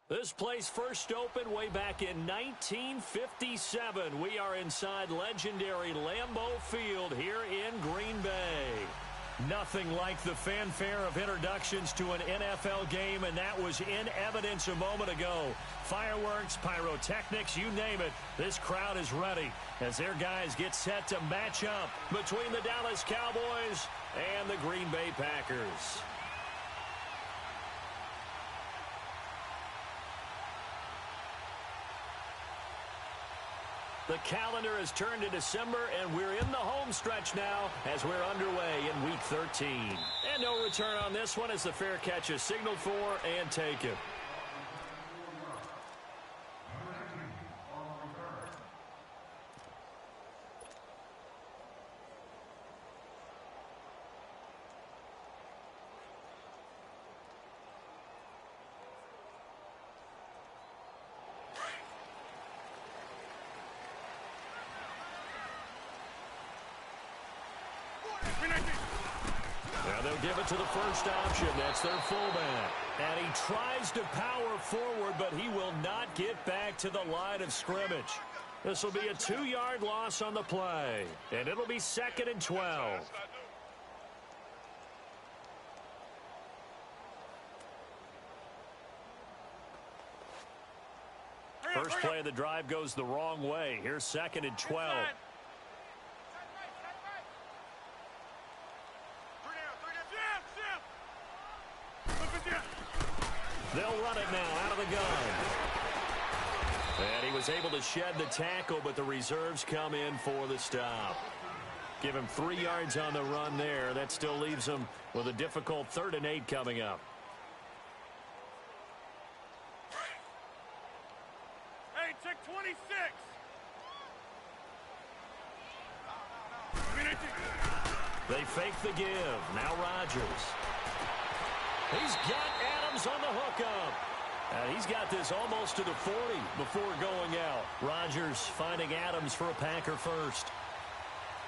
This place first opened way back in 1957. We are inside legendary Lambeau Field here in Green Bay. Nothing like the fanfare of introductions to an NFL game, and that was in evidence a moment ago. Fireworks, pyrotechnics, you name it. This crowd is ready as their guys get set to match up between the Dallas Cowboys and the Green Bay Packers. The calendar has turned to December, and we're in the home stretch now as we're underway in Week 13. And no return on this one as the fair catch is signaled for and taken. Now they'll give it to the first option. That's their fullback. And he tries to power forward, but he will not get back to the line of scrimmage. This will be a 2-yard loss on the play. And it'll be 2nd and 12. First play of the drive goes the wrong way. Here's 2nd and 12. They'll run it now out of the gun. And he was able to shed the tackle, but the reserves come in for the stop. Give him 3 yards on the run there. That still leaves him with a difficult 3rd and 8 coming up. Hey, check 26. They fake the give. Now Rodgers. He's got Adams on the hookup. And he's got this almost to the 40 before going out. Rodgers finding Adams for a Packer first.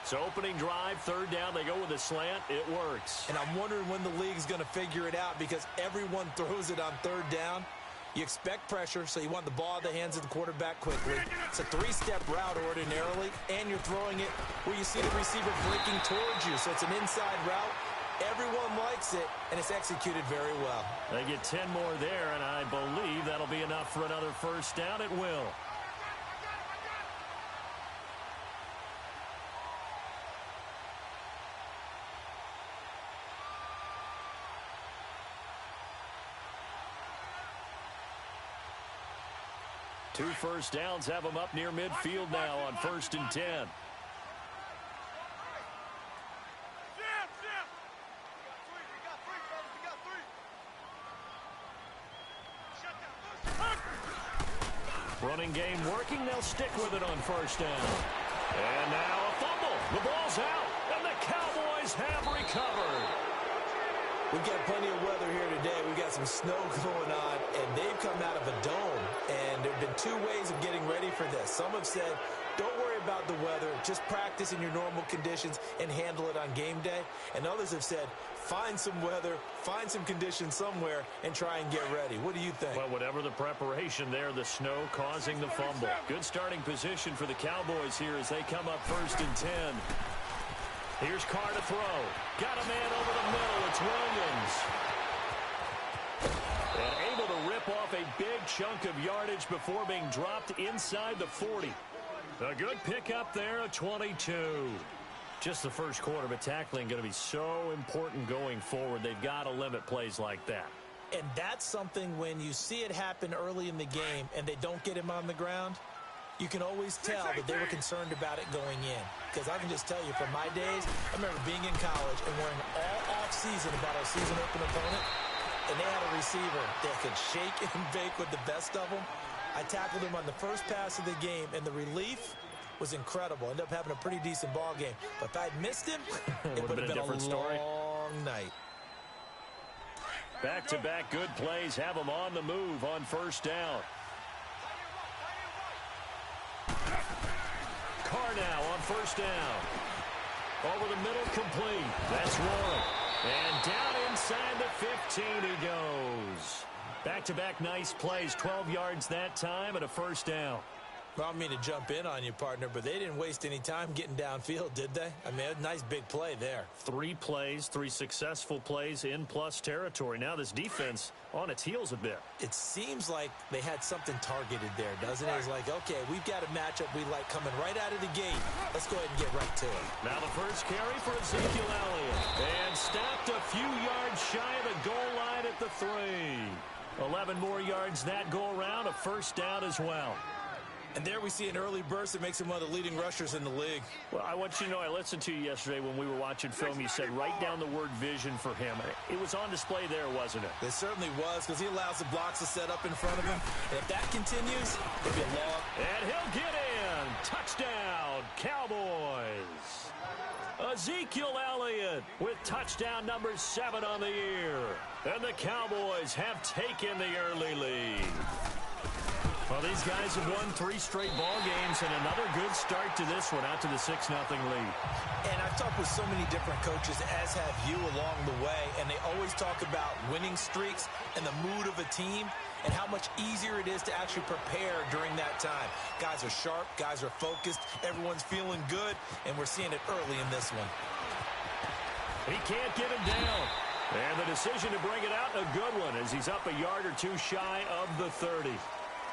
So opening drive, 3rd down, they go with a slant. It works. And I'm wondering when the league's going to figure it out because everyone throws it on 3rd down. You expect pressure, so you want the ball in the hands of the quarterback quickly. It's a 3-step route ordinarily, and you're throwing it where you see the receiver breaking towards you. So it's an inside route. Everyone likes it, and it's executed very well. They get 10 more there, and I believe that'll be enough for another first down. It will. Two first downs have them up near midfield now on 1st and 10. Running game working. They'll stick with it on 1st down. And now a fumble. The ball's out, and the Cowboys have recovered. We've got plenty of weather here today. We've got some snow going on, and they've come out of a dome. And there have been 2 ways of getting ready for this. Some have said, don't worry about the weather. Just practice in your normal conditions and handle it on game day. And others have said, find some weather, find some conditions somewhere, and try and get ready. What do you think? Well, whatever the preparation there, the snow causing the fumble. Good starting position for the Cowboys here as they come up 1st and 10. Here's Carr to throw. Got a man over the middle. It's Williams. And able to rip off a big chunk of yardage before being dropped inside the 40. A good pickup there, a 22. Just the first quarter, but tackling going to be so important going forward. They've got to limit plays like that. And that's something when you see it happen early in the game and they don't get him on the ground, you can always tell that they were concerned about it going in. Because I can just tell you, from my days, I remember being in college and worrying all off-season about our season-open opponent, and they had a receiver that could shake and bake with the best of them. I tackled him on the first pass of the game, and the relief was incredible. Ended up having a pretty decent ball game. But if I'd missed him, it would have been a different story. Long night. Back-to-back good plays have them on the move on 1st down. Carr now on 1st down. Over the middle, complete. That's Warren. And down inside the 15 he goes. Back-to-back nice plays, 12 yards that time and a first down. Well, I don't mean to jump in on you, partner, but they didn't waste any time getting downfield, did they? I mean, a nice big play there. 3 plays, 3 successful plays in plus territory. Now this defense on its heels a bit. It seems like they had something targeted there, doesn't it? It's like, okay, we've got a matchup we like coming right out of the gate. Let's go ahead and get right to it. Now the first carry for Ezekiel Elliott. And stopped a few yards shy of the goal line at the 3. 11 more yards that go around, a first down as well. And there we see an early burst that makes him one of the leading rushers in the league. Well, I want you to know, I listened to you yesterday when we were watching film. You said write down the word vision for him. It was on display there, wasn't it? It certainly was, because he allows the blocks to set up in front of him. And if that continues, it'll be a long. And he'll get in. Touchdown, Cowboys. Ezekiel Elliott with touchdown number 7 on the year. And the Cowboys have taken the early lead. Well, these guys have won 3 straight ball games and another good start to this one, out to the 6-0 lead. And I've talked with so many different coaches, as have you, along the way, and they always talk about winning streaks and the mood of a team and how much easier it is to actually prepare during that time. Guys are sharp, guys are focused, everyone's feeling good, and we're seeing it early in this one. He can't get him down. And the decision to bring it out, a good one, as he's up a yard or 2 shy of the 30.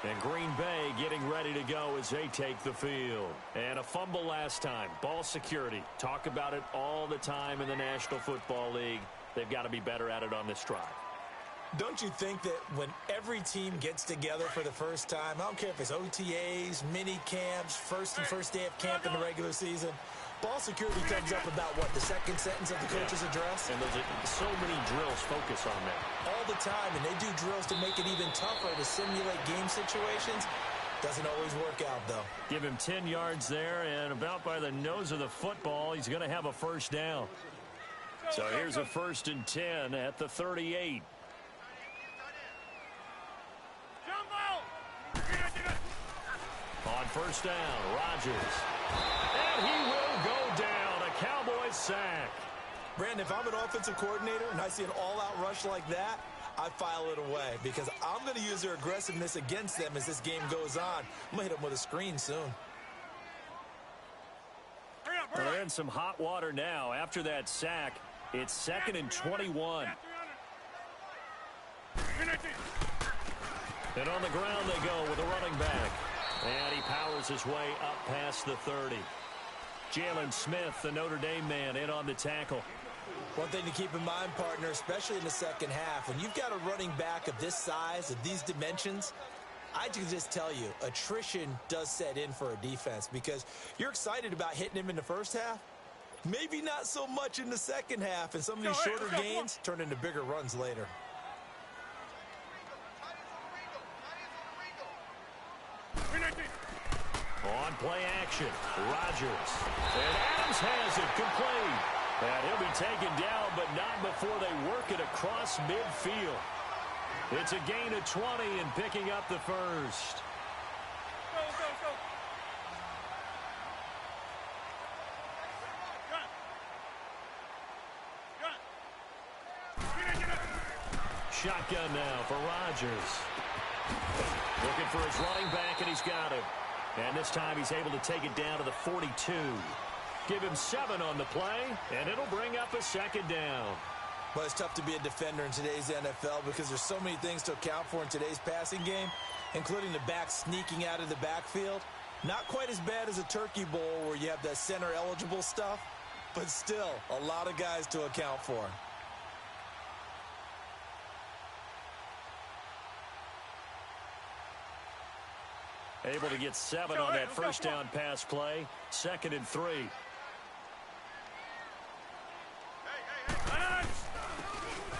And Green Bay getting ready to go as they take the field. And a fumble last time. Ball security. Talk about it all the time in the National Football League. They've got to be better at it on this drive. Don't you think that when every team gets together for the first time, I don't care if it's OTAs, mini camps, first day of camp in the regular season, ball security comes up about, what, the second sentence of the coach's address? And there's so many drills focus on that. All the time, and they do drills to make it even tougher to simulate game situations. Doesn't always work out, though. Give him 10 yards there, and about by the nose of the football, he's going to have a first down. So here's a 1st and 10 at the 38. On first down, Rodgers. And he will go down. A Cowboys sack. Brandon, if I'm an offensive coordinator and I see an all-out rush like that, I file it away because I'm going to use their aggressiveness against them as this game goes on. I'm going to hit them with a screen soon. Well, they're in some hot water now. After that sack, it's 2nd and 21. And on the ground they go with a running back. And he powers his way up past the 30. Jalen Smith, the Notre Dame man, in on the tackle. One thing to keep in mind, partner, especially in the second half, when you've got a running back of this size, of these dimensions, I can just tell you, attrition does set in for a defense because you're excited about hitting him in the first half. Maybe not so much in the second half, and some of these shorter gains turn into bigger runs later. On play action, Rodgers. And Adams has it complete. And he'll be taken down, but not before they work it across midfield. It's a gain of 20 and picking up the first. Shotgun now for Rodgers. Looking for his running back, and he's got him. And this time he's able to take it down to the 42. Give him 7 on the play, and it'll bring up a 2nd down. But it's tough to be a defender in today's NFL because there's so many things to account for in today's passing game, including the back sneaking out of the backfield. Not quite as bad as a turkey bowl where you have the center-eligible stuff, but still a lot of guys to account for. Able to get 7 on that first down pass play. 2nd and 3.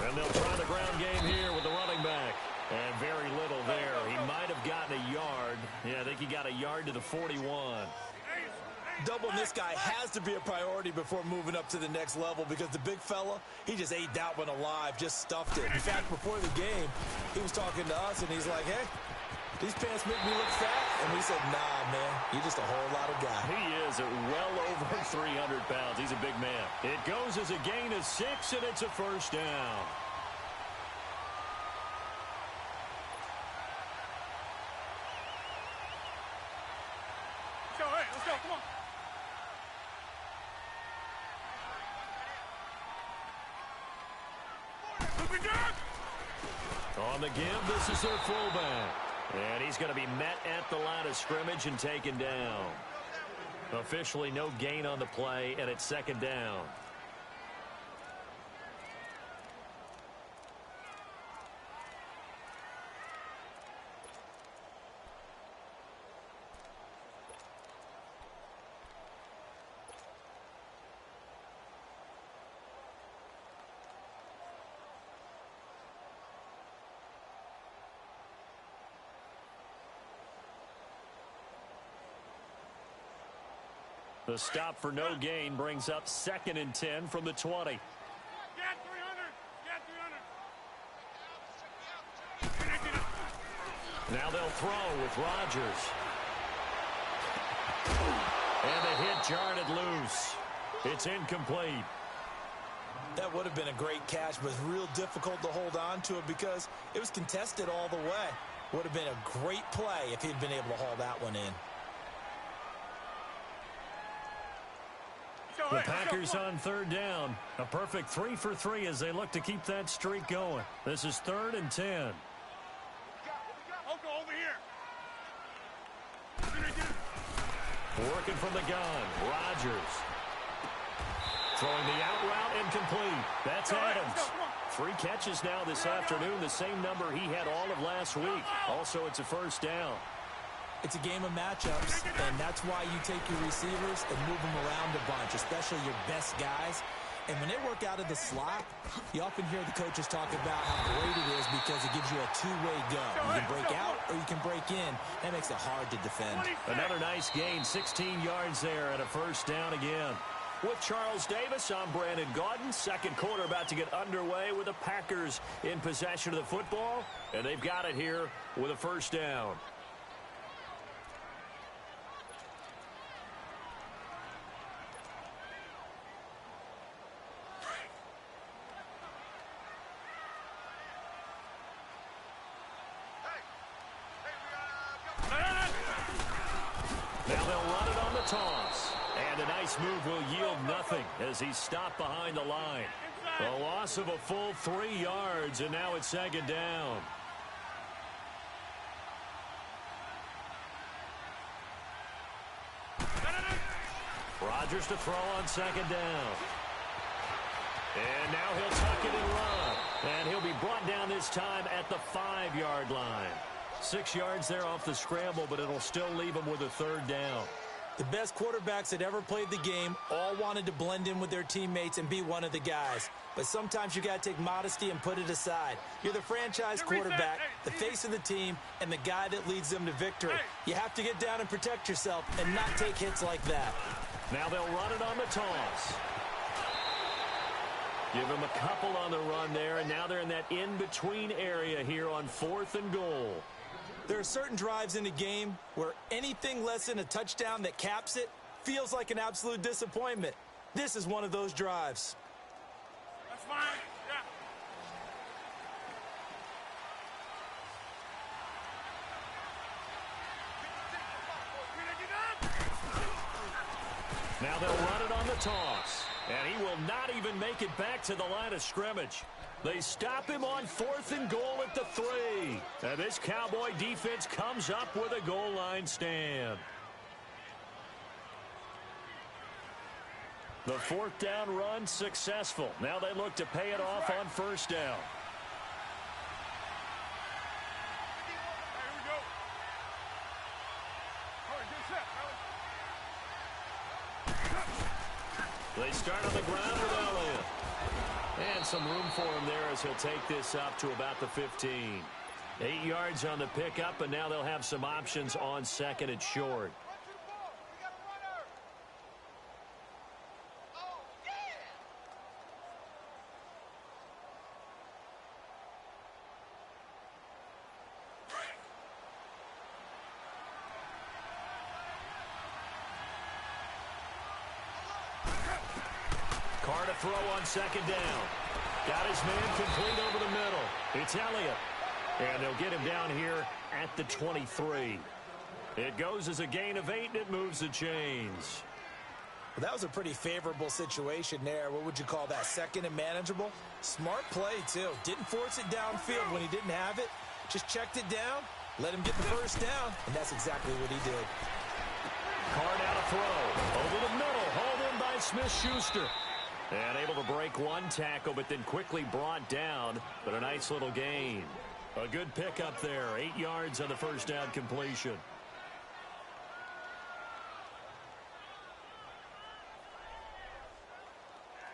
And they'll try the ground game here with the running back. And very little there. He might have gotten a yard. Yeah, I think he got a yard to the 41. Doubling this guy has to be a priority before moving up to the next level because the big fella, he just ate that one alive, just stuffed it. In fact, before the game, he was talking to us, and he's like, hey, these pants make me look fat. And we said, nah, man, you're just a whole lot of guy. He is at well over 300 pounds. He's a big man. It goes as a gain of 6, and it's a first down. let's go. Come on. Look at On the give, this is their fullback. And he's going to be met at the line of scrimmage and taken down. Officially no gain on the play, and it's second down. The stop for no gain brings up 2nd and 10 from the 20. Get 300. Now they'll throw with Rodgers. And the hit jarred it loose. It's incomplete. That would have been a great catch, but it's real difficult to hold on to it because it was contested all the way. Would have been a great play if he'd been able to haul that one in. The Packers on 3rd down. A perfect 3 for 3 as they look to keep that streak going. This is 3rd and 10. Over here. Working from the gun. Rodgers. Throwing the out route incomplete. That's Adams. 3 catches now this afternoon. The same number he had all of last week. Also, it's a first down. It's a game of matchups, and that's why you take your receivers and move them around a bunch, especially your best guys. And when they work out of the slot, you often hear the coaches talk about how great it is because it gives you a two-way go. You can break out or you can break in. That makes it hard to defend. Another nice gain, 16 yards there, and a first down again. With Charles Davis, I'm Brandon Gaudin. Second quarter about to get underway with the Packers in possession of the football, and they've got it here with a first down. Now they'll run it on the toss. And a nice move will yield nothing as he's stopped behind the line. A loss of a full 3 yards, and now it's 2nd down. Rodgers to throw on 2nd down. And now he'll tuck it and run. And he'll be brought down this time at the 5-yard line. 6 yards there off the scramble, but it'll still leave him with a 3rd down. The best quarterbacks that ever played the game all wanted to blend in with their teammates and be one of the guys. But sometimes you got to take modesty and put it aside. You're the franchise quarterback, the face of the team, and the guy that leads them to victory. You have to get down and protect yourself and not take hits like that. Now they'll run it on the toss. Give him a couple on the run there, and now they're in that in-between area here on 4th and goal. There are certain drives in the game where anything less than a touchdown that caps it feels like an absolute disappointment. This is one of those drives. That's fine. Yeah. Now they'll run it on the toss. And he will not even make it back to the line of scrimmage. They stop him on 4th and goal at the 3. And this Cowboy defense comes up with a goal line stand. The 4th down run successful. Now they look to pay it off on 1st down. They start on the ground with Elliott. And some room for him there as he'll take this up to about the 15. 8 yards on the pickup, and now they'll have some options on 2nd and short. Carr to throw on 2nd down. Got his man complete over the middle. It's Elliott. And they'll get him down here at the 23. It goes as a gain of 8, and it moves the chains. Well, that was a pretty favorable situation there. What would you call that? Second and manageable? Smart play, too. Didn't force it downfield when he didn't have it. Just checked it down, let him get the first down, and that's exactly what he did. Carr now to throw. Over the middle, hauled in by Smith-Schuster. And able to break one tackle, but then quickly brought down. But a nice little gain. A good pickup there. 8 yards on the first down completion.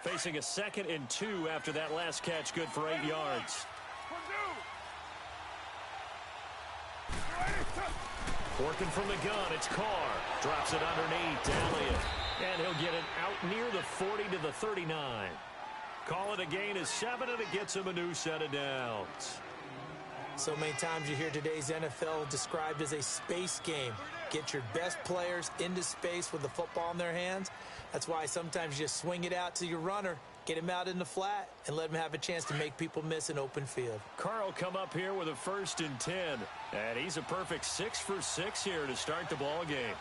Facing a 2nd and 2 after that last catch, good for 8 yards. Working from the gun, it's Carr. Drops it underneath to Elliott. And he'll get it out near the 40 to the 39. Call it a gain of 7, and it gets him a new set of downs. So many times you hear today's NFL described as a space game. Get your best players into space with the football in their hands. That's why sometimes you just swing it out to your runner, get him out in the flat, and let him have a chance to make people miss an open field. Carr will come up here with a 1st and 10. And he's a perfect 6 for 6 here to start the ball game.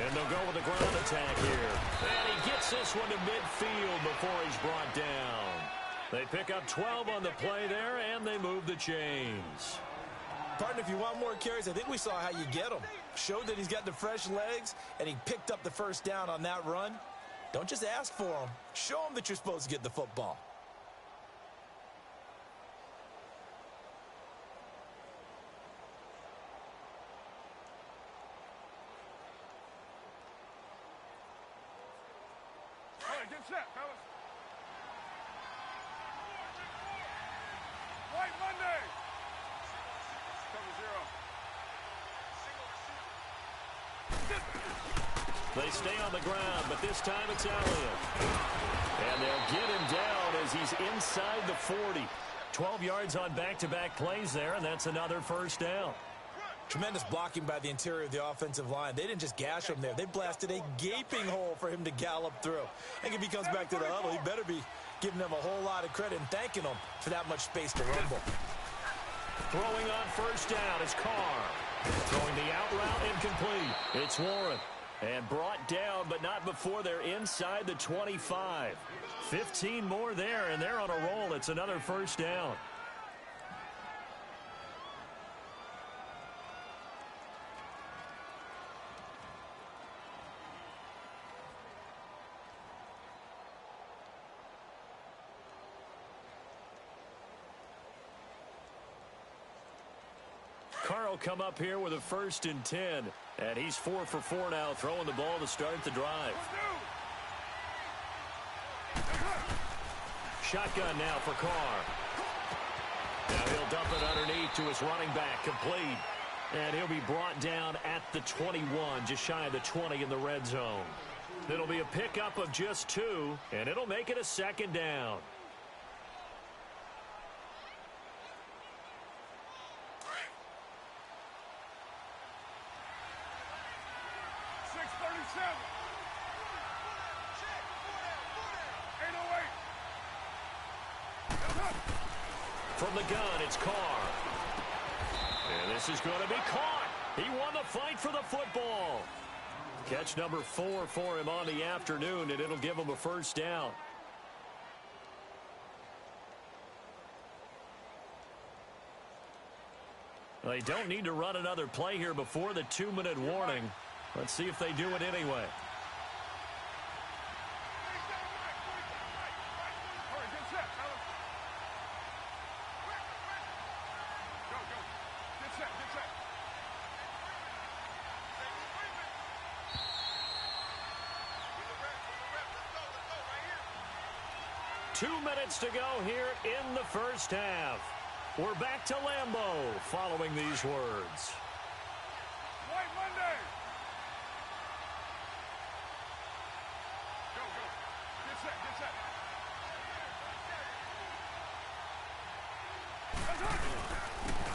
And they'll go with a ground attack here. And he gets this one to midfield before he's brought down. They pick up 12 on the play there, and they move the chains. Partner, if you want more carries, I think we saw how you get them. Showed that he's got the fresh legs, and he picked up the first down on that run. Don't just ask for them. Show them that you're supposed to get the football. All right, get set, fellas. White Monday. Cover 0. They stay on the ground, but this time it's Elliott. And they'll get him down as he's inside the 40. 12 yards on back-to-back plays there, and that's another first down. Tremendous blocking by the interior of the offensive line. They didn't just gash him there. They blasted a gaping hole for him to gallop through. I think if he comes back to the huddle, he better be giving them a whole lot of credit and thanking them for that much space to rumble. Throwing on first down is Carr. Throwing the out route incomplete. It's Warren. And brought down, but not before they're inside the 25. 15 more there, and they're on a roll. It's another first down. Carr will come up here with a 1st and 10. And he's 4 for 4 now, throwing the ball to start the drive. Shotgun now for Carr. Now he'll dump it underneath to his running back, complete. And he'll be brought down at the 21, just shy of the 20 in the red zone. It'll be a pickup of just 2, and it'll make it a 2nd down. From the gun, it's Carr. And this is going to be caught. He won the fight for the football. Catch number 4 for him on the afternoon, and it'll give him a first down. They don't need to run another play here before the 2-minute warning. Let's see if they do it anyway. To go here in the first half. We're back to Lambeau following these words. White Monday. Go, go. Get set, get set.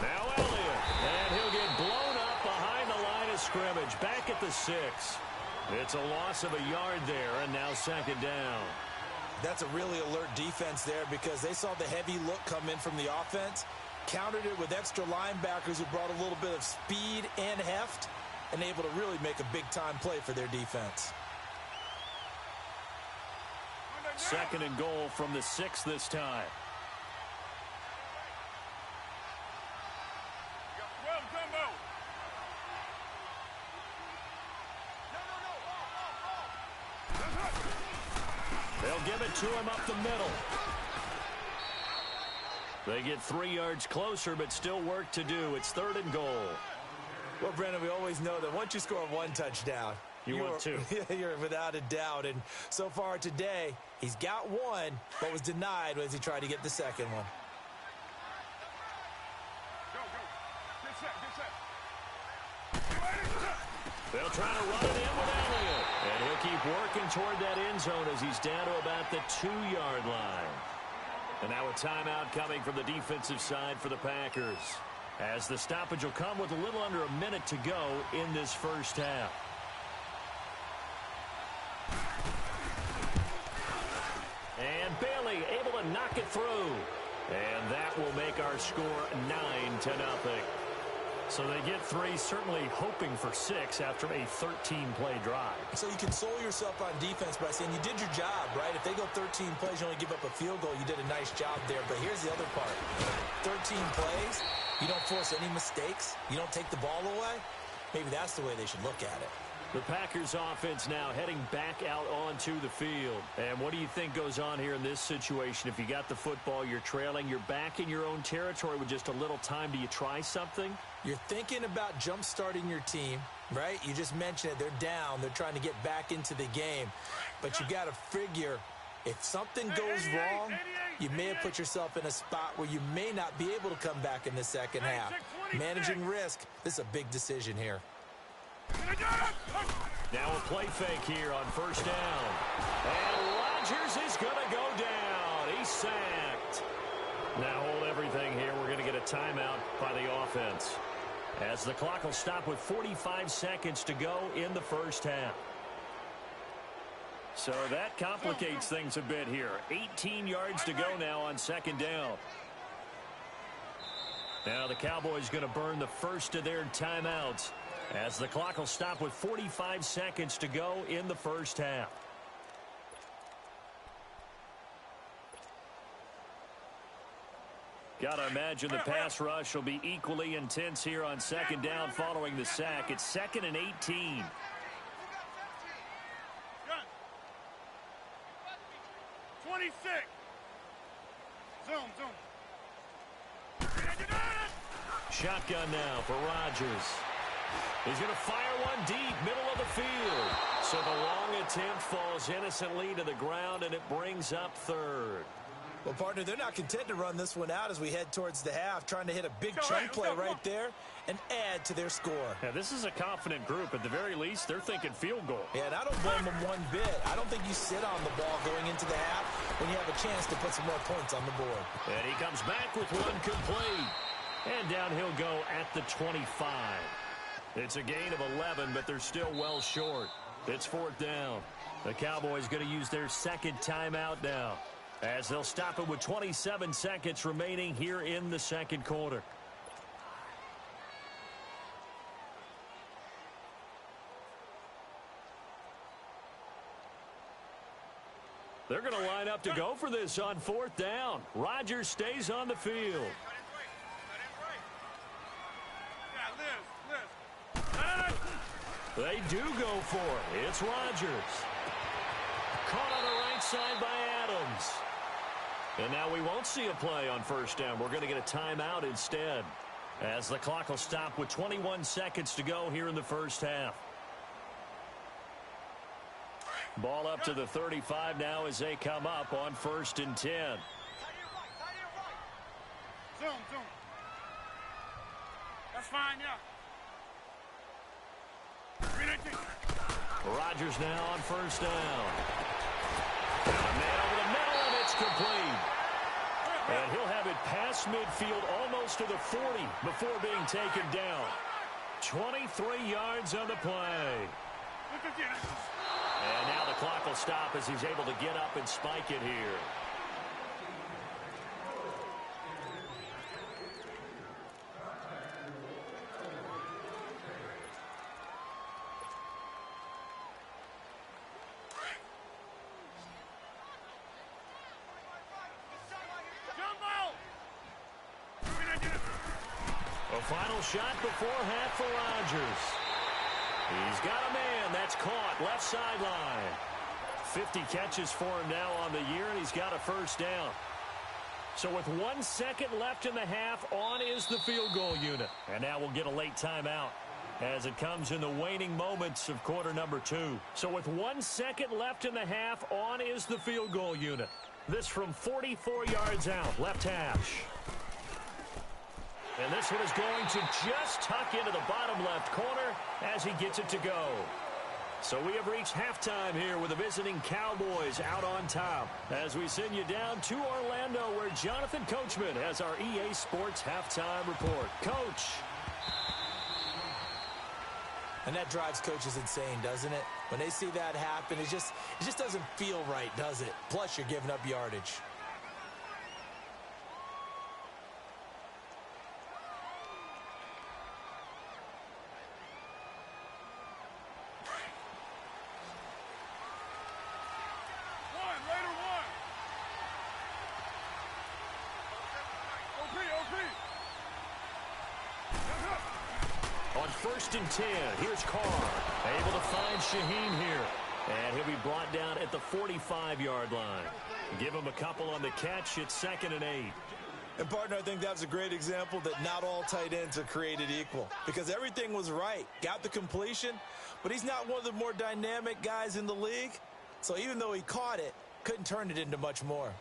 Now Elliott. And he'll get blown up behind the line of scrimmage. Back at the 6. It's a loss of a yard there, and now 2nd down. That's a really alert defense there because they saw the heavy look come in from the offense. countered it with extra linebackers who brought a little bit of speed and heft and able to really make a big-time play for their defense. 2nd and goal from the 6 this time. They'll give it to him up the middle. They get 3 yards closer, but still work to do. It's 3rd and goal. Well, Brendan, we always know that once you score 1 touchdown, you want 2. You're without a doubt. And so far today, he's got 1, but was denied as he tried to get the 2nd one. Go. Get set. They'll try to run it in with Elliott. And he'll keep working toward that end zone as he's down to about the 2-yard line. And now a timeout coming from the defensive side for the Packers, as the stoppage will come with a little under a minute to go in this first half. And Bailey able to knock it through. And that will make our score 9-0. So they get 3, certainly hoping for 6 after a 13-play drive. So you console yourself on defense by saying you did your job, right? If they go 13 plays, you only give up a field goal, you did a nice job there. But here's the other part. 13 plays, you don't force any mistakes, you don't take the ball away. Maybe that's the way they should look at it. The Packers offense now heading back out onto the field. And what do you think goes on here in this situation? If you got the football, you're trailing, you're back in your own territory with just a little time. Do you try something? You're thinking about jump-starting your team, right? You just mentioned it. They're down. They're trying to get back into the game. But you got to figure, if something goes wrong, you may have put yourself in a spot where you may not be able to come back in the second half. Managing risk, this is a big decision here. Now a play fake here on 1st down. And Rodgers is going to go down. He's sacked. Now hold everything here. We're going to get a timeout by the offense, as the clock will stop with 45 seconds to go in the first half. So that complicates things a bit here. 18 yards to go now on 2nd down. Now the Cowboys going to burn the first of their timeouts, as the clock will stop with 45 seconds to go in the first half. Got to imagine the pass rush will be equally intense here on 2nd down following the sack. It's 2nd and 18. 26. Zoom. Shotgun now for Rodgers. He's going to fire one deep, middle of the field. So the long attempt falls innocently to the ground, and it brings up 3rd. Well, partner, they're not content to run this one out as we head towards the half, trying to hit a big chunk play right there and add to their score. Yeah, this is a confident group. At the very least, they're thinking field goal. Yeah, and I don't blame them one bit. I don't think you sit on the ball going into the half when you have a chance to put some more points on the board. And he comes back with one complete. And down he'll go at the 25. It's a gain of 11, but they're still well short. It's 4th down. The Cowboys going to use their 2nd timeout now, as they'll stop it with 27 seconds remaining here in the 2nd quarter. They're going to line up to go for this on 4th down. Rodgers stays on the field. They do go for it. It's Rodgers. Caught on the right side by Adams. And now we won't see a play on 1st down. We're going to get a timeout instead, as the clock will stop with 21 seconds to go here in the first half. Ball up to the 35 now as they come up on 1st and 10. Zoom. That's fine, yeah. Rodgers now on 1st down. And a man over the middle, and it's complete. And he'll have it past midfield almost to the 40 before being taken down. 23 yards on the play. And now the clock will stop as he's able to get up and spike it here. A final shot before half for Rodgers. He's got a man. That's caught. Left sideline. 50 catches for him now on the year, and he's got a first down. So with 1 second left in the half, on is the field goal unit. And now we'll get a late timeout as it comes in the waning moments of quarter number 2. So with 1 second left in the half, on is the field goal unit. This from 44 yards out, left hash. And this one is going to just tuck into the bottom left corner as he gets it to go. So we have reached halftime here with the visiting Cowboys out on top as we send you down to Orlando where Jonathan Coachman has our EA Sports halftime report. Coach. And that drives coaches insane, doesn't it? When they see that happen, it just doesn't feel right, does it? Plus, you're giving up yardage. First and 10. Here's Carr. Able to find Shaheen here. And he'll be brought down at the 45-yard line. Give him a couple on the catch. It's 2nd and 8. And, partner, I think that's a great example that not all tight ends are created equal. Because everything was right. Got the completion. But he's not one of the more dynamic guys in the league. So even though he caught it, couldn't turn it into much more.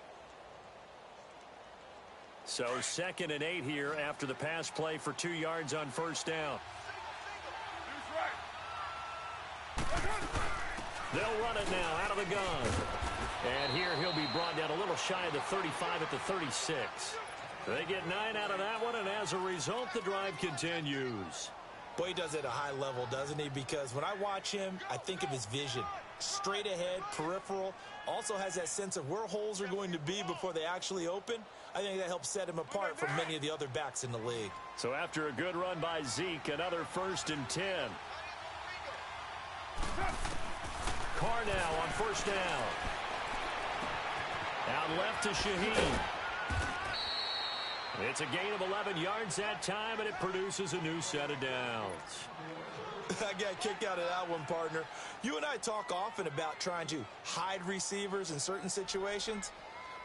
So 2nd and 8 here after the pass play for 2 yards on first down. They'll run it now out of the gun. And here he'll be brought down a little shy of the 35 at the 36. They get 9 out of that one, and as a result, the drive continues. Boy, he does it at a high level, doesn't he? Because when I watch him, I think of his vision. Straight ahead, peripheral. Also has that sense of where holes are going to be before they actually open. I think that helps set him apart from many of the other backs in the league. So after a good run by Zeke, another 1st and 10. Carr now on first down. Out left to Shaheen. It's a gain of 11 yards that time, and it produces a new set of downs. I got a kick out of that one, partner. You and I talk often about trying to hide receivers in certain situations,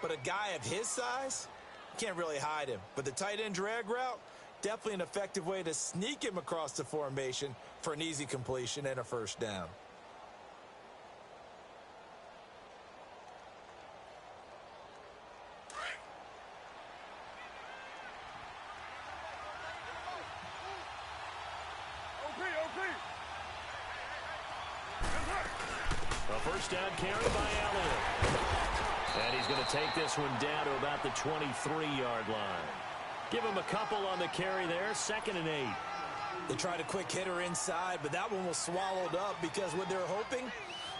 but a guy of his size, can't really hide him. But the tight end drag route, definitely an effective way to sneak him across the formation for an easy completion and a first down. First down carry by Elliott. And he's going to take this one down to about the 23-yard line. Give him a couple on the carry there. 2nd and 8. They tried a quick hitter inside, but that one was swallowed up because what they're hoping,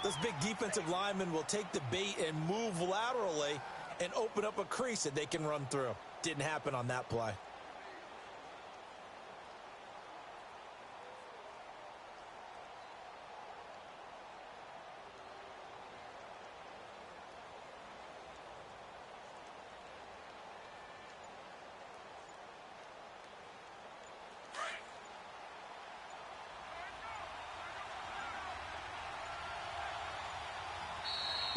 those big defensive linemen will take the bait and move laterally and open up a crease that they can run through. Didn't happen on that play.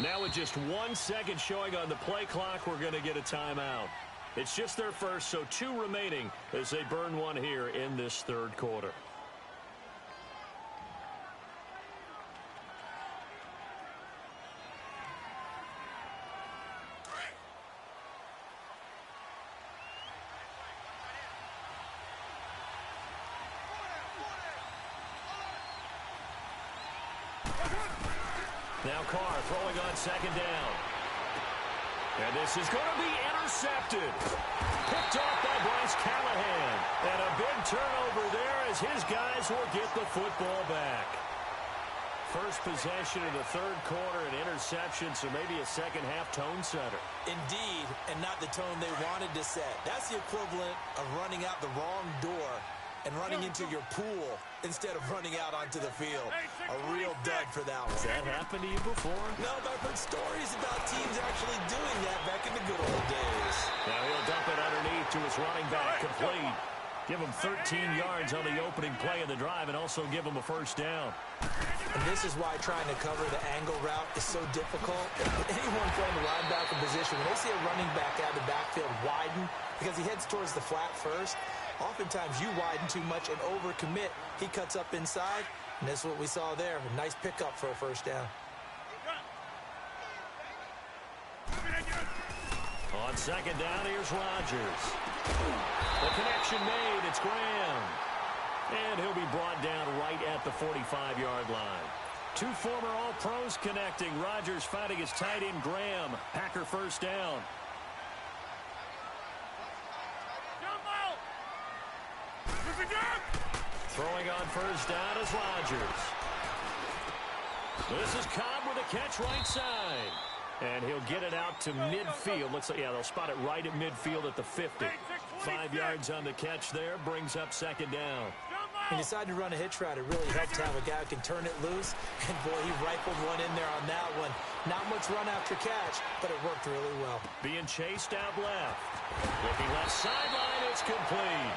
Now with just 1 second showing on the play clock, we're going to get a timeout. It's just their first, so 2 remaining as they burn one here in this 3rd quarter. Now Carr throwing on 2nd down. And this is going to be intercepted. Picked off by Bryce Callahan. And a big turnover there as his guys will get the football back. First possession of the 3rd quarter, an interception, so maybe a second-half tone setter. Indeed, and not the tone they wanted to set. That's the equivalent of running out the wrong door and running into your pool instead of running out onto the field. A real dud for that one. Has that happened to you before? No, but I've heard stories about teams actually doing that back in the good old days. Now he'll dump it underneath to his running back, complete. Give them 13 yards on the opening play of the drive and also give them a first down. And this is why trying to cover the angle route is so difficult. Anyone playing the linebacker position, when they see a running back out of the backfield widen because he heads towards the flat first, oftentimes you widen too much and overcommit. He cuts up inside, and this is what we saw there. A nice pickup for a first down. On second down, here's Rodgers. The connection made. It's Graham. And he'll be brought down right at the 45-yard line. Two former All-Pros connecting. Rodgers fighting his tight end, Graham. Packer first down. Throwing on first down is Rodgers. This is Cobb with a catch right side. And he'll get it out to midfield. Looks like, yeah, they'll spot it right at midfield at the 50. 5 yards on the catch there. Brings up second down. He decided to run a hitch route. It really helped to have a guy who can turn it loose. And, boy, he rifled one in there on that one. Not much run after catch, but it worked really well. Being chased out left. Looking left sideline. It's complete.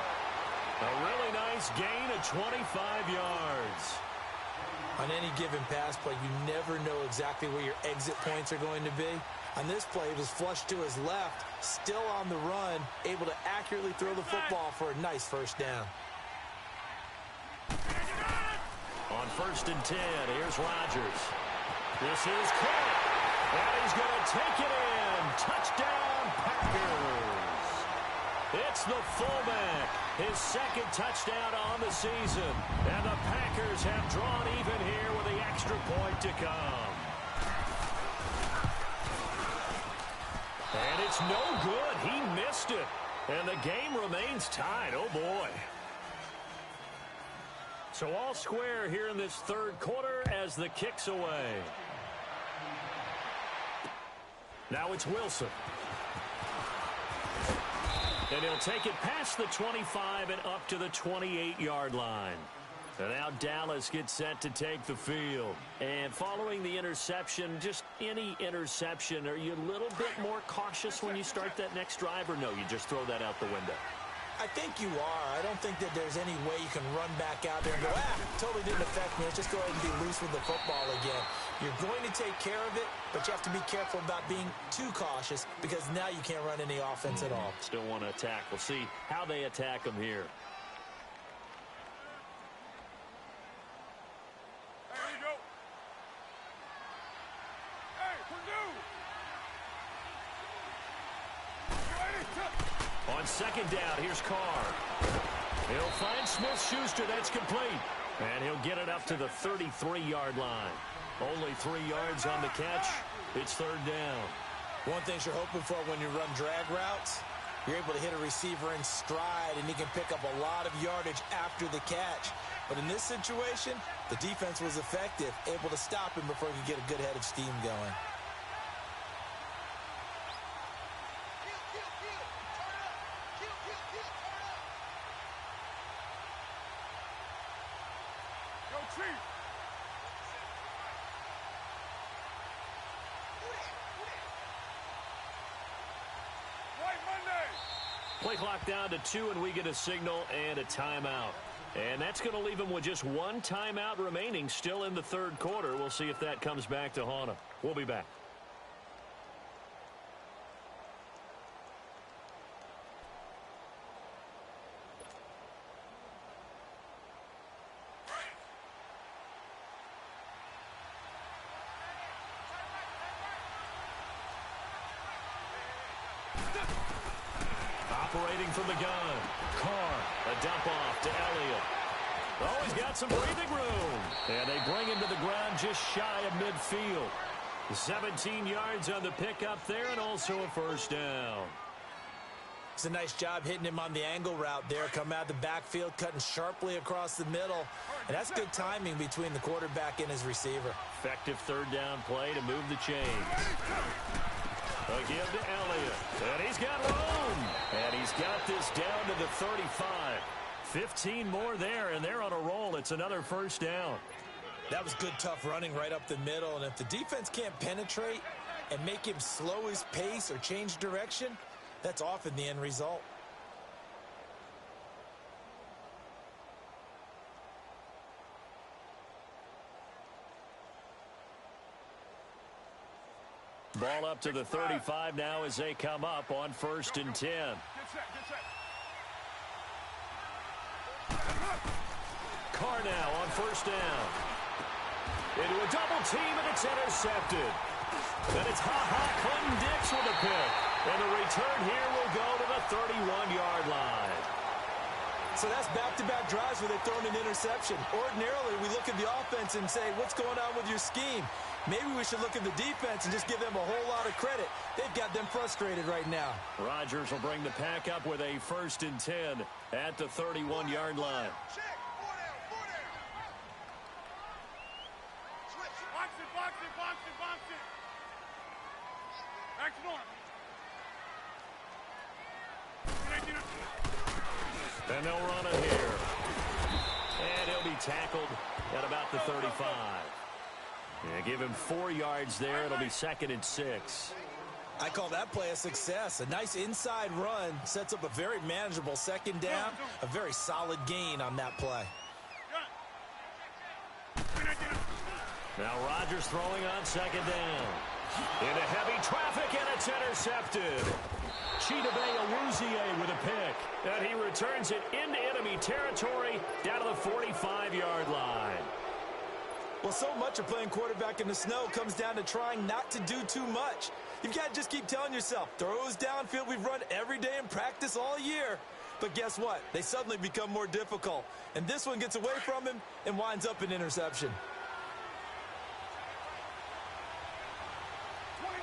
A really nice gain of 25 yards. On any given pass play, you never know exactly where your exit points are going to be. On this play, it was flushed to his left, still on the run, able to accurately throw the football for a nice first down. On first and 10, here's Rodgers. This is caught, and he's going to take it in. Touchdown, Packers. It's the fullback, his second touchdown on the season. And the Packers have drawn even here with the extra point to come. And it's no good. He missed it. And the game remains tied. Oh, boy. So all square here in this third quarter as the kick's away. Now it's Wilson. And he'll take it past the 25 and up to the 28-yard line. And now Dallas gets set to take the field. And following the interception, just any interception, are you a little bit more cautious when you start that next drive, or no, you just throw that out the window? I think you are. I don't think that there's any way you can run back out there and go, totally didn't affect me. Let's just go ahead and be loose with the football again. You're going to take care of it, but you have to be careful about being too cautious because now you can't run any offense at all. Still want to attack. We'll see how they attack them here. There you go. Hey, Purdue. On second down, here's Carr. He'll find Smith-Schuster. That's complete. And he'll get it up to the 33-yard line. Only 3 yards on the catch. It's third down. One thing you're hoping for when you run drag routes, you're able to hit a receiver in stride, and he can pick up a lot of yardage after the catch. But in this situation, the defense was effective, able to stop him before he could get a good head of steam going. Play clock down to 2, and we get a signal and a timeout. And that's going to leave them with just one timeout remaining still in the third quarter. We'll see if that comes back to haunt them. We'll be back. Operating from the gun. Carr, a dump off to Elliott. Oh, he's got some breathing room. And they bring him to the ground just shy of midfield. 17 yards on the pickup there and also a first down. It's a nice job hitting him on the angle route there. Come out of the backfield, cutting sharply across the middle. And that's good timing between the quarterback and his receiver. Effective third down play to move the chains. A give to Elliott. And he's got room. And he's got this down to the 35. 15 more there, and they're on a roll. It's another first down. That was good, tough running right up the middle. And if the defense can't penetrate and make him slow his pace or change direction, that's often the end result. Ball up to the 35 now as they come up on 1st and 10. Get set, get set. Carr now on 1st down. Into a double team, and it's intercepted. Then it's Clinton Dix with a pick. And the return here will go to the 31-yard line. So that's back-to-back drives where they've thrown an interception. Ordinarily, we look at the offense and say, what's going on with your scheme? Maybe we should look at the defense and just give them a whole lot of credit. They've got them frustrated right now. Rodgers will bring the pack up with a 1st and 10 at the 31-yard line. Check. 4 down, 4 down. Switch. Box it, box it, box it, box it. Next one. And they'll run it here. And he'll be tackled at about the 35. Yeah, give him 4 yards there. It'll be 2nd and 6. I call that play a success. A nice inside run sets up a very manageable 2nd down. A very solid gain on that play. Now Rodgers throwing on 2nd down. Into heavy traffic, and it's intercepted. Chidobe Awuzie with a pick. And he returns it into enemy territory down to the 45-yard line. Well, so much of playing quarterback in the snow comes down to trying not to do too much. You've got to just keep telling yourself, throws downfield we've run every day in practice all year. But guess what? They suddenly become more difficult. And this one gets away from him and winds up an interception. 29.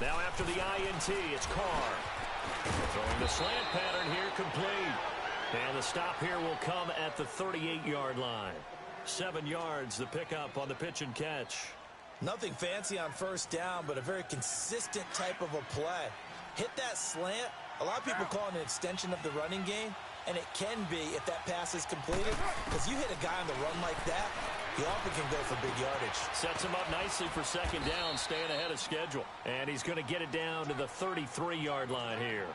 Now after the INT, it's Carr. Throwing the slant pattern here complete. And the stop here will come at the 38-yard line. 7 yards, the pickup on the pitch and catch. Nothing fancy on 1st down, but a very consistent type of a play. Hit that slant. A lot of people call it an extension of the running game, and it can be if that pass is completed. Because you hit a guy on the run like that, he often can go for big yardage. Sets him up nicely for 2nd down, staying ahead of schedule. And he's going to get it down to the 33-yard line here.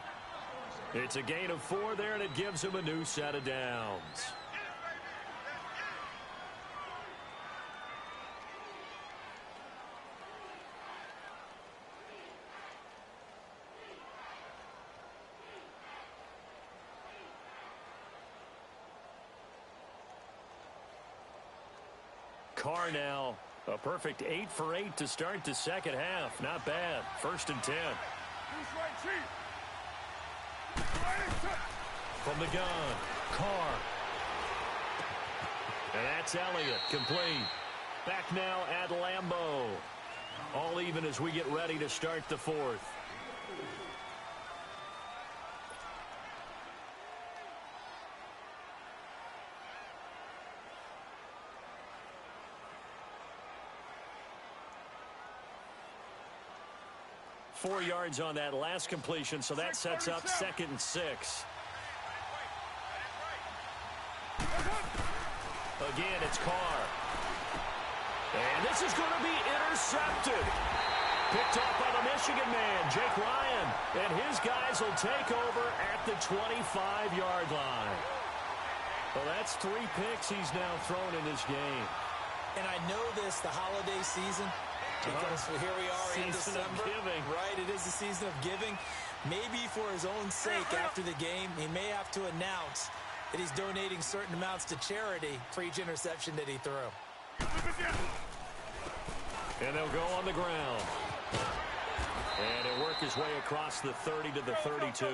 It's a gain of 4 there, and it gives him a new set of downs. Carr now, a perfect 8 for 8 to start the 2nd half. Not bad. 1st and 10. Who's right, Chief? From the gun, Carr. And that's Elliott, complete. Back now at Lambeau. All even as we get ready to start the 4th. Four yards on that last completion, so that sets up 2nd and 6. Again, it's Carr. And this is going to be intercepted. Picked off by the Michigan man, Jake Ryan. And his guys will take over at the 25-yard line. Well, that's 3 picks he's now thrown in this game. And I know this, the holiday season, because here we are in December. Season of giving. Right, it is the season of giving. Maybe for his own sake after the game, he may have to announce that he's donating certain amounts to charity for each interception that he threw. And they'll go on the ground. And he'll work his way across the 30 to the 32.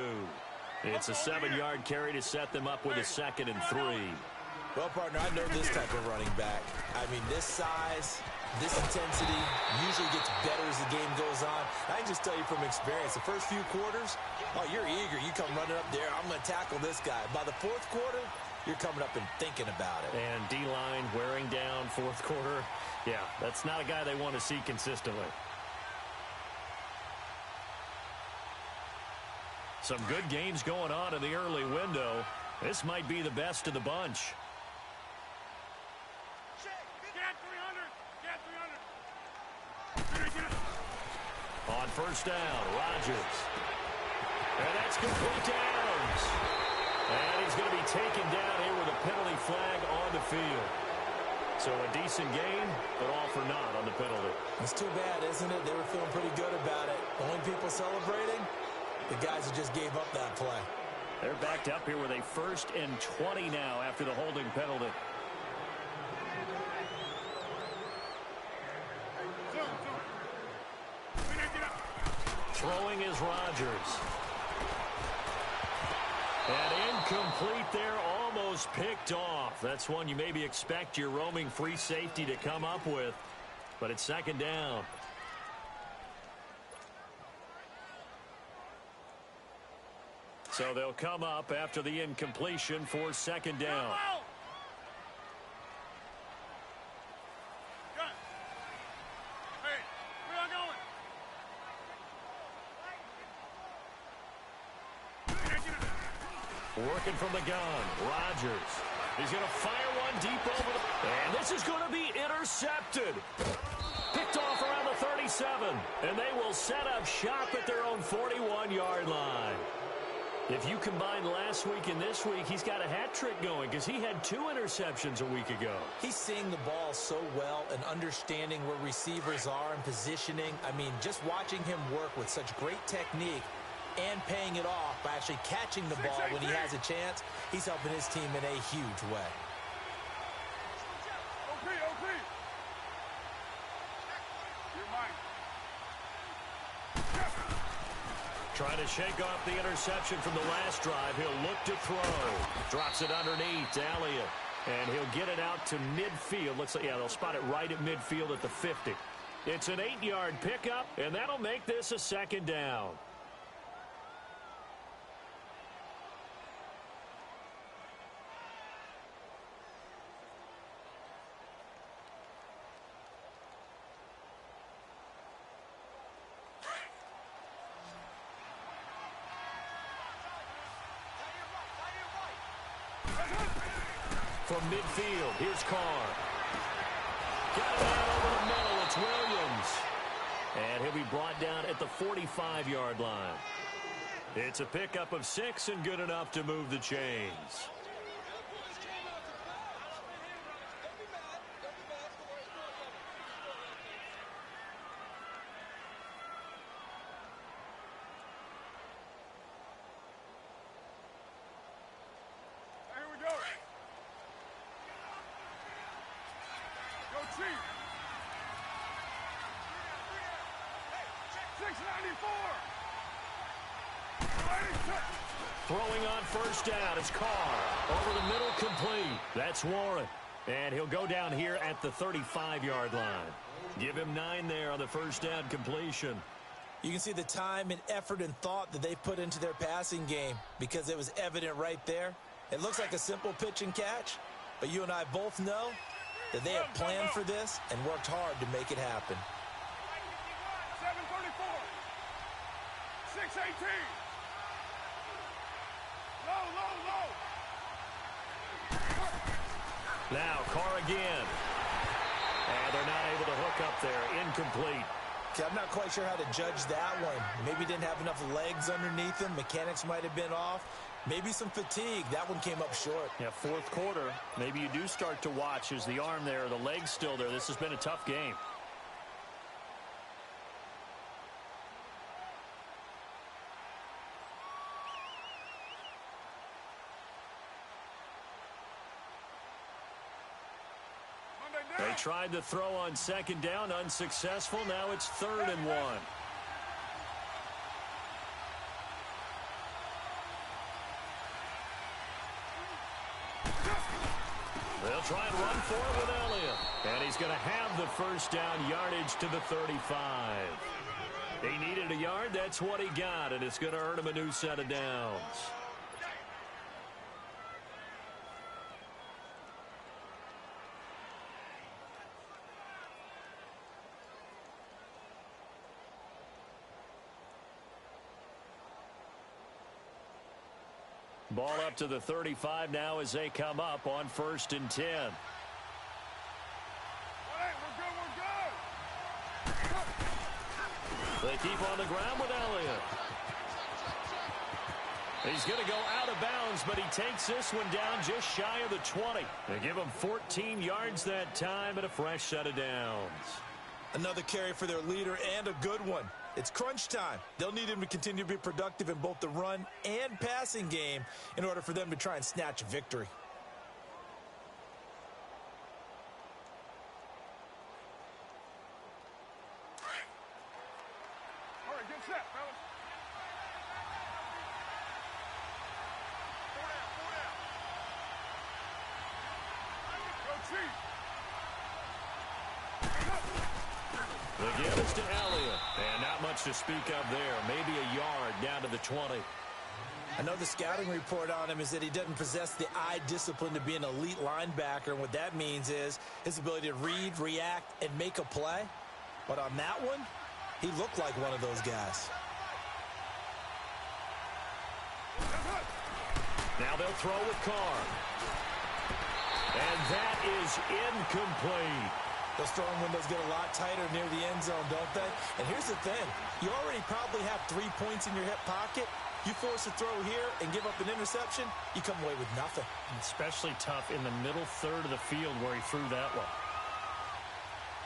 It's a 7-yard carry to set them up with a 2nd and 3. Well, partner, I know this type of running back. I mean, this size, this intensity usually gets better as the game goes on. I can just tell you from experience, the first few quarters, oh, you're eager. You come running up there, I'm going to tackle this guy. By the 4th quarter, you're coming up and thinking about it. And D-line wearing down 4th quarter. Yeah, that's not a guy they want to see consistently. Some good games going on in the early window. This might be the best of the bunch. On 1st down, Rodgers. And that's complete to Adams. And he's going to be taken down here with a penalty flag on the field. So a decent game, but all for naught on the penalty. It's too bad, isn't it? They were feeling pretty good about it. The only people celebrating, the guys who just gave up that play. They're backed up here with a 1st and 20 now after the holding penalty. Throwing is Rodgers. And incomplete there, almost picked off. That's one you maybe expect your roaming free safety to come up with, but it's 2nd down. So they'll come up after the incompletion for 2nd down. Working from the gun, Rodgers. He's going to fire one deep over the... And this is going to be intercepted. Picked off around the 37. And they will set up shop at their own 41-yard line. If you combine last week and this week, he's got a hat trick going because he had 2 interceptions a week ago. He's seeing the ball so well and understanding where receivers are and positioning. I mean, just watching him work with such great technique and paying it off by actually catching the ball when he has a chance, he's helping his team in a huge way. Trying to shake off the interception from the last drive. He'll look to throw. Drops it underneath to Elliott. And he'll get it out to midfield. Looks like, yeah, they'll spot it right at midfield at the 50. It's an 8-yard pickup, and that'll make this a 2nd down. From midfield, here's Carr. Got it out over the middle. It's Williams. And he'll be brought down at the 45-yard line. It's a pickup of 6 and good enough to move the chains. Throwing on 1st down, it's Carr. Over the middle, complete. That's Warren. And he'll go down here at the 35-yard line. Give him 9 there on the 1st down completion. You can see the time and effort and thought that they've put into their passing game because it was evident right there. It looks like a simple pitch and catch, but you and I both know that they have planned for this and worked hard to make it happen. 734. 618. Low. Now Carr again. And they're not able to hook up there. Incomplete. Okay, I'm not quite sure how to judge that one. Maybe didn't have enough legs underneath him. Mechanics might have been off. Maybe some fatigue. That one came up short. Yeah, 4th quarter. Maybe you do start to watch. Is the arm there, the leg's still there? This has been a tough game. They tried to throw on 2nd down, unsuccessful. Now it's 3rd and 1. They'll try and run for it with Elliott. And he's going to have the 1st down, yardage to the 35. He needed a yard. That's what he got, and it's going to earn him a new set of downs. Ball up to the 35 now as they come up on 1st and 10. They keep on the ground with Elliott. He's going to go out of bounds, but he takes this one down just shy of the 20. They give him 14 yards that time and a fresh set of downs. Another carry for their leader and a good one. It's crunch time. They'll need him to continue to be productive in both the run and passing game in order for them to try and snatch a victory. All right, get set, fellas. The give is to Elliott. And not much to speak of there. Maybe a yard down to the 20. I know the scouting report on him is that he doesn't possess the eye discipline to be an elite linebacker. And what that means is his ability to read, react, and make a play. But on that one, he looked like one of those guys. Now they'll throw with Carr. And that is incomplete. Those throwing windows get a lot tighter near the end zone, don't they? And here's the thing. You already probably have 3 points in your hip pocket. You force a throw here and give up an interception, you come away with nothing. Especially tough in the middle third of the field where he threw that one.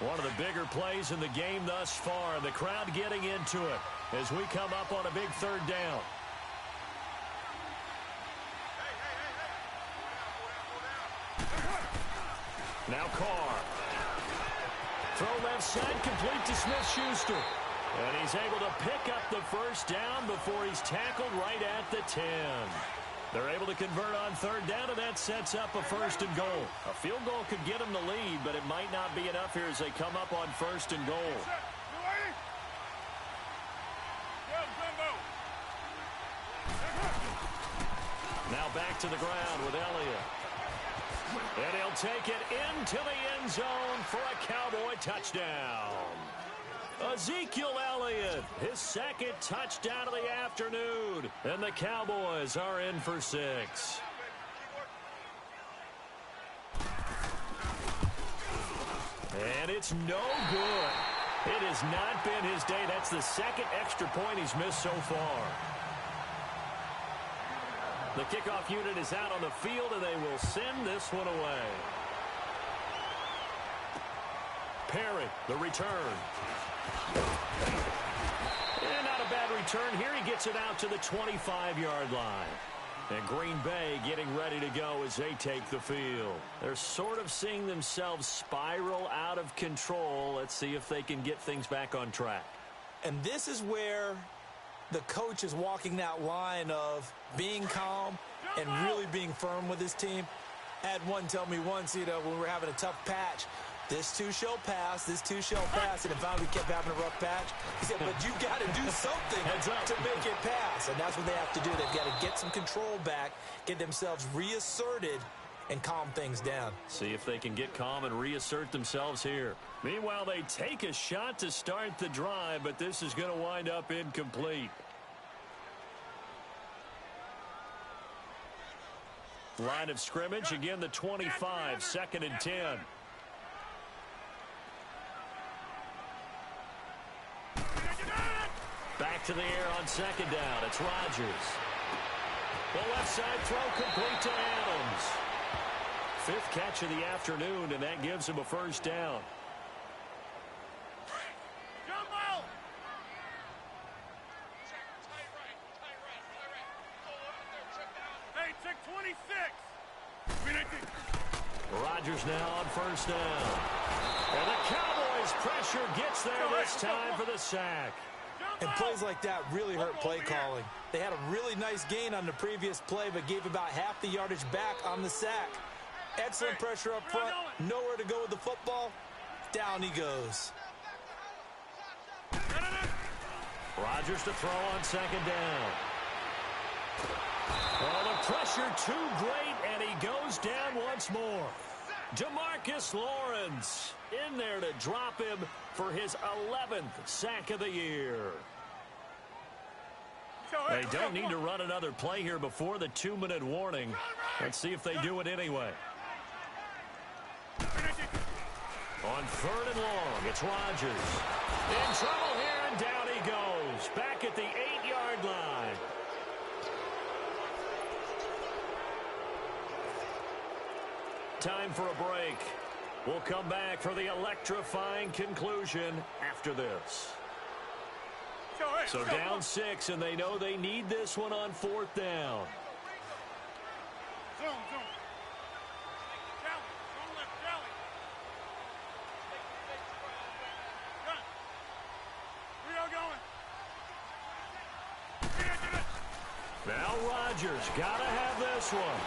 One of the bigger plays in the game thus far, and the crowd getting into it as we come up on a big third down. Now Carr. Throw left side, complete to Smith-Schuster. And he's able to pick up the first down before he's tackled right at the 10. They're able to convert on third down, and that sets up a 1st and goal. A field goal could get them the lead, but it might not be enough here as they come up on 1st and goal. Now back to the ground with Elliott. And he'll take it into the end zone for a Cowboy touchdown. Ezekiel Elliott, his 2nd touchdown of the afternoon. And the Cowboys are in for 6. And it's no good. It has not been his day. That's the 2nd extra point he's missed so far. The kickoff unit is out on the field, and they will send this one away. Perry, the return. And not a bad return here. He gets it out to the 25-yard line. And Green Bay getting ready to go as they take the field. They're sort of seeing themselves spiral out of control. Let's see if they can get things back on track. And this is where the coach is walking that line of being calm and really being firm with his team. I had one tell me once, when we were having a tough patch, this too shall pass, this too shall pass, and finally we kept having a rough patch. He said, but you got to do something to make it pass, and that's what they have to do. They've got to get some control back, get themselves reasserted, and calm things down. See if they can get calm and reassert themselves here. Meanwhile, they take a shot to start the drive, but this is going to wind up incomplete. Line of scrimmage, again the 25, 2nd and 10. Back to the air on 2nd down. It's Rodgers. The left side throw complete to Adams. 5th catch of the afternoon, and that gives him a 1st down. Hey, check 26. Rodgers now on 1st down. And the Cowboys' pressure gets there this time for the sack. And plays like that really hurt play calling. They had a really nice gain on the previous play, but gave about half the yardage back on the sack. Excellent pressure up front. Nowhere to go with the football. Down he goes. Rodgers to throw on 2nd down. Well, the pressure too great, and he goes down once more. DeMarcus Lawrence in there to drop him for his 11th sack of the year. They don't need to run another play here before the 2-minute warning. Let's see if they do it anyway. On 3rd and long, it's Rodgers. In trouble here, and down he goes. Back at the 8-yard line. Time for a break. We'll come back for the electrifying conclusion after this. So down 6, and they know they need this one on 4th down. Zoom. Jally. Zone left, Jally. Gun. Where y'all going? Now Rodgers got to have this one.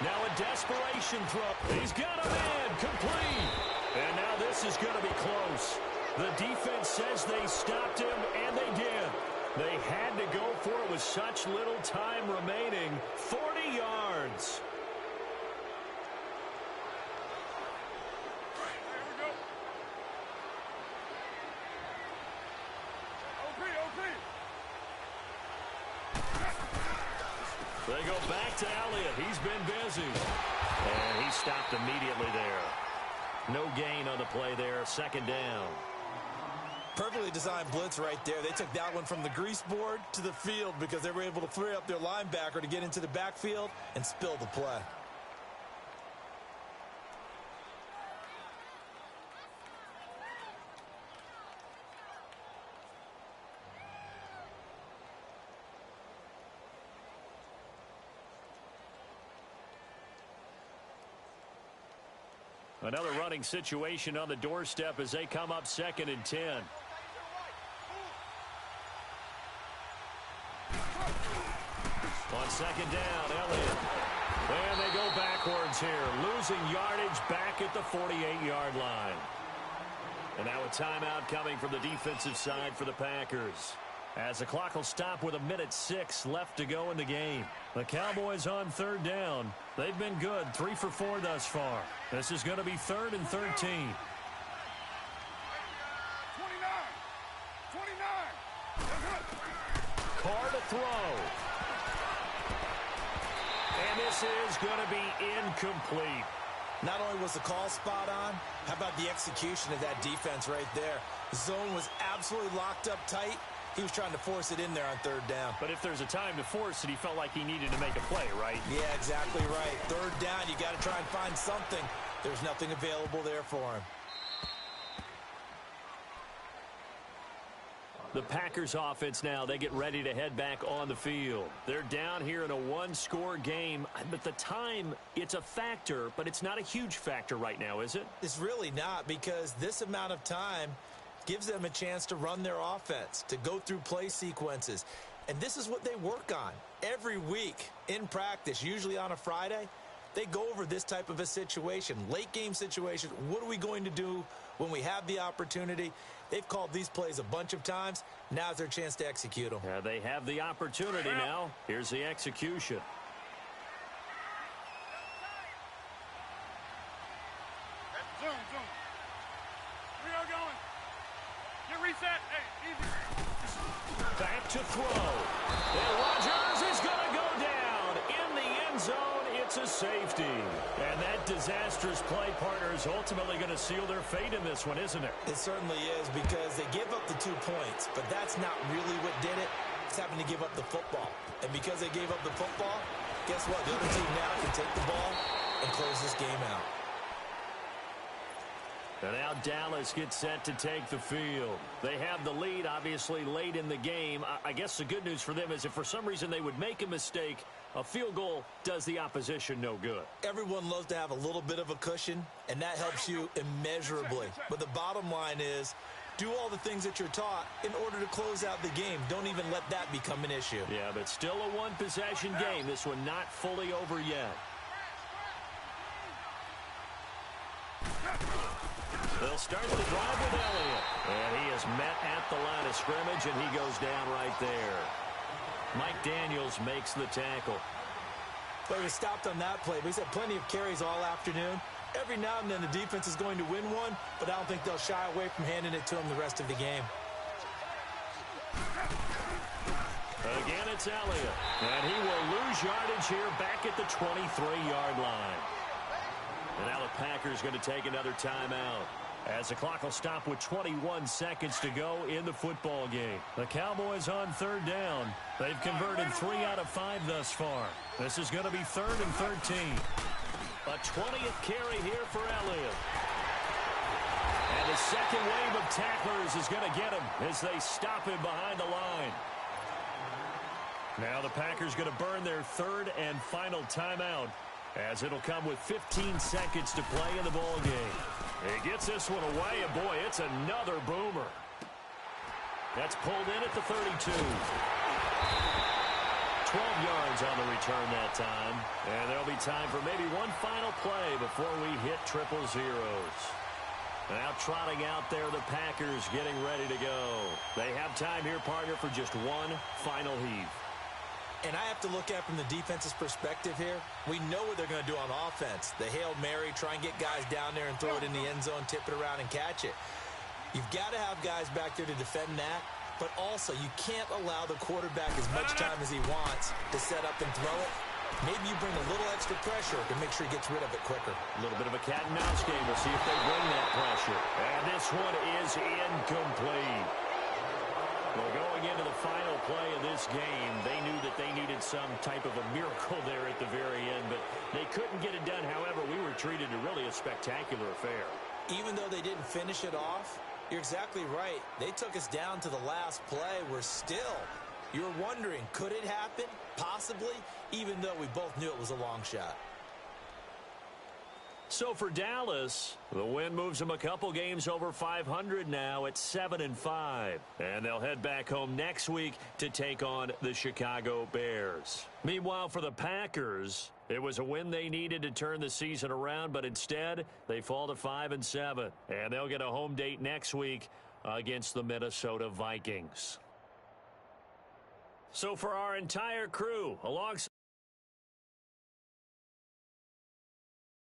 Now a desperation throw. He's got him in. Complete. And now this is going to be close. The defense says they stopped him, and they did. They had to go for it with such little time remaining. 40 yards. Here we go. OP. They go back to Elliott. He's been busy. And he stopped immediately there. No gain on the play there. 2nd down. Perfectly designed blitz right there. They took that one from the grease board to the field because they were able to free up their linebacker to get into the backfield and spill the play. Another running situation on the doorstep as they come up 2nd and 10. On 2nd down, Elliott. And they go backwards here, losing yardage back at the 48-yard line. And now a timeout coming from the defensive side for the Packers. As the clock will stop with 1:06 left to go in the game. The Cowboys on 3rd down. They've been good, 3 for 4 thus far. This is going to be 3rd and 13. 29. Carr to throw. And this is going to be incomplete. Not only was the call spot on, how about the execution of that defense right there? The zone was absolutely locked up tight. He was trying to force it in there on 3rd down. But if there's a time to force it, he felt like he needed to make a play, right? Yeah, exactly right. 3rd down, you got to try and find something. There's nothing available there for him. The Packers offense now, they get ready to head back on the field. They're down here in a 1-score game, but the time, it's a factor, but it's not a huge factor right now, is it? It's really not, because this amount of time gives them a chance to run their offense, to go through play sequences. And this is what they work on every week in practice, usually on a Friday. They go over this type of a situation, late game situation. What are we going to do when we have the opportunity? They've called these plays a bunch of times. Now's their chance to execute them. Yeah, they have the opportunity now. Here's the execution. Zoom. Where y'all going? Get reset. Hey, easy. Back to throw. And Rodgers is going to go down in the end zone. It's a safety. And that disastrous play, partner, is ultimately going to seal their fate in this one, isn't it? It certainly is, because they give up the 2 points, but that's not really what did it. It's happened to give up the football. And because they gave up the football, guess what? The other team now can take the ball and close this game out. And now Dallas gets set to take the field. They have the lead, obviously, late in the game. I guess the good news for them is if for some reason they would make a mistake, a field goal does the opposition no good. Everyone loves to have a little bit of a cushion, and that helps you immeasurably. But the bottom line is, do all the things that you're taught in order to close out the game. Don't even let that become an issue. Yeah, but still a one-possession game. This one not fully over yet. They'll start the drive with Elliott. And he is met at the line of scrimmage, and he goes down right there. Mike Daniels makes the tackle. But he was stopped on that play. But he's had plenty of carries all afternoon. Every now and then the defense is going to win one, but I don't think they'll shy away from handing it to him the rest of the game. Again, it's Elliott. And he will lose yardage here back at the 23-yard line. And now the Packers going to take another timeout, as the clock will stop with 21 seconds to go in the football game. The Cowboys on 3rd down. They've converted 3 out of 5 thus far. This is going to be 3rd and 13. A 20th carry here for Elliott. And the second wave of tacklers is going to get him as they stop him behind the line. Now the Packers going to burn their third and final timeout, as it'll come with 15 seconds to play in the ball game. He gets this one away, and boy, it's another boomer. That's pulled in at the 32. 12 yards on the return that time. And there'll be time for maybe one final play before we hit triple zeros. Now trotting out there, the Packers getting ready to go. They have time here, partner, for just one final heave. And I have to look at from the defense's perspective here. We know what they're going to do on offense. The Hail Mary, try and get guys down there and throw it in the end zone, tip it around and catch it. You've got to have guys back there to defend that. But also, you can't allow the quarterback as much time as he wants to set up and throw it. Maybe you bring a little extra pressure to make sure he gets rid of it quicker. A little bit of a cat and mouse game. We'll see if they bring that pressure. And this one is incomplete. Well, going into the final play of this game, they knew that they needed some type of a miracle there at the very end, but they couldn't get it done. However, we were treated to really a spectacular affair. Even though they didn't finish it off, you're exactly right. They took us down to the last play. You're wondering, could it happen? Possibly, even though we both knew it was a long shot. So for Dallas, the win moves them a couple games over 500 now at 7-5. And they'll head back home next week to take on the Chicago Bears. Meanwhile, for the Packers, it was a win they needed to turn the season around, but instead they fall to 5-7. And they'll get a home date next week against the Minnesota Vikings. So for our entire crew, alongside